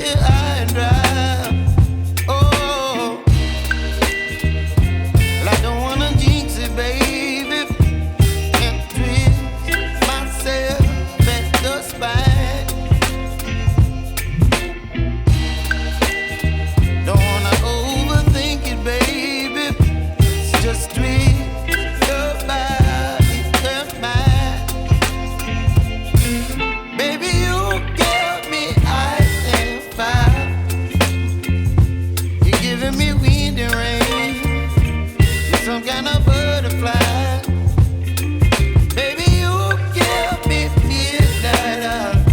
here high and dry. Oh, well, I don't wanna jinx it, baby, and twist myself at the spine. Don't wanna overthink it, baby. It's just twist your body and mine. Baby, you give me ice and fire. You're giving me wind and rain. You're some kind of butterfly. Baby, you give me midnight.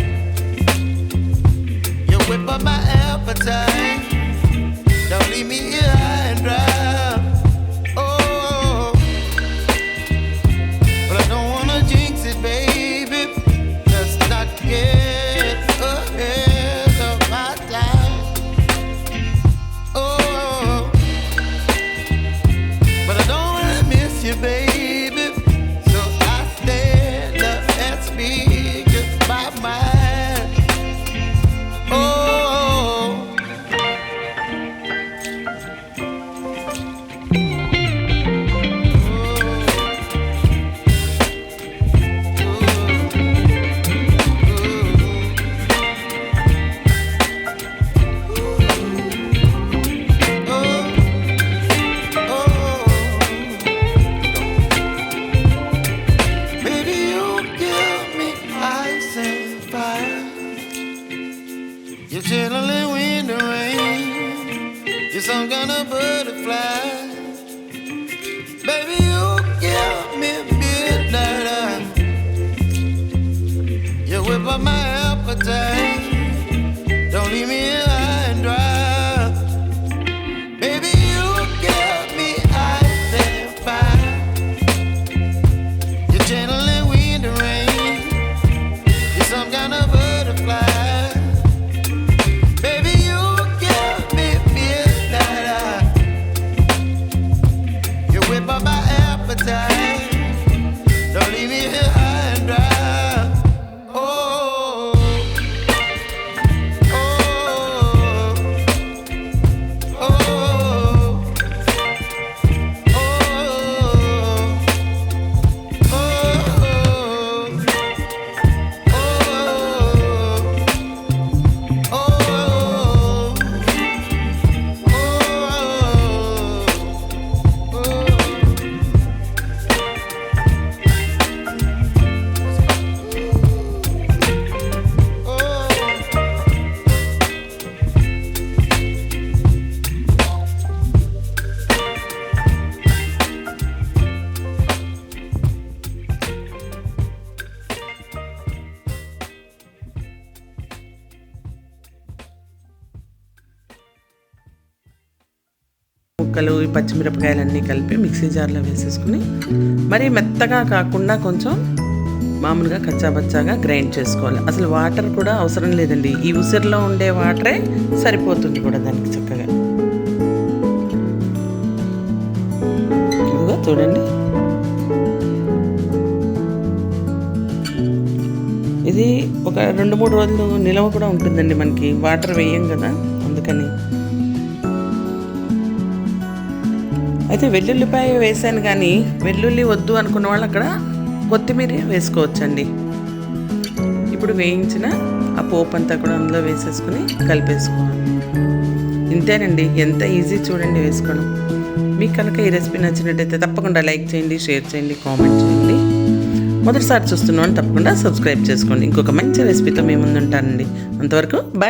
You whip up my appetite. Don't leave me here high and dry. Oh, but I don't wanna jinx it, baby. Let's not get ahead of my time. Oh, but I don't wanna miss you, baby. So I stand up and speak just my mind. Oh. Baby, you give me ice and fire. You're channeling wind and rain. You're some kind of butterfly. Baby, you give me midnight. You whip up my appetite. Don't leave me here high and dry. Baby, you give me ice and fire. You're channeling wind and rain. You're some kind of butterfly. Baby, you give me midnight. You whip up my appetite. Don't leave me here high and dry. Oh, oh, oh, oh, ముక్కలు ఈ పచ్చిమిరపకాయలన్నీ కలిపి mixie జార్లో వేసేసుకుని మరీ మెత్తగా కాకుండా కొంచెం మామూలుగా కచ్చాబచ్చాగా గ్రైండ్ చేసుకోవాలి. అసలు వాటర్ కూడా అవసరం లేదండి. ఈ ఉసిరిలో ఉండే వాటరే సరిపోతుంది కూడా దానికి చక్కగా. ఇదిగో చూడండి, ఇది ఒక 2-3 రోజులు నిలవ కూడా ఉంటుందండి. మనకి వాటర్ వేయం కదా, అందుకని. అయితే వెల్లుల్లిపాయ వేసాను, కానీ వెల్లుల్లి వద్దు అనుకున్న వాళ్ళు అక్కడ కొత్తిమీర వేసుకోవచ్చండి. ఇప్పుడు వేయించిన ఆ పోపు అంతా కూడా అందులో వేసేసుకుని కలిపేసుకోవాలి. ఇంతేనండి, ఎంత ఈజీ చూడండి వేసుకోవడం. మీకు కనుక ఈ రెసిపీ నచ్చినట్టయితే తప్పకుండా లైక్ చేయండి, షేర్ చేయండి, కామెంట్ చేయండి. మొదటిసారి చూస్తున్నాను తప్పకుండా సబ్స్క్రైబ్ చేసుకోండి. ఇంకొక మంచి రెసిపీతో మీ ముందు ఉంటానండి. అంతవరకు బాయ్.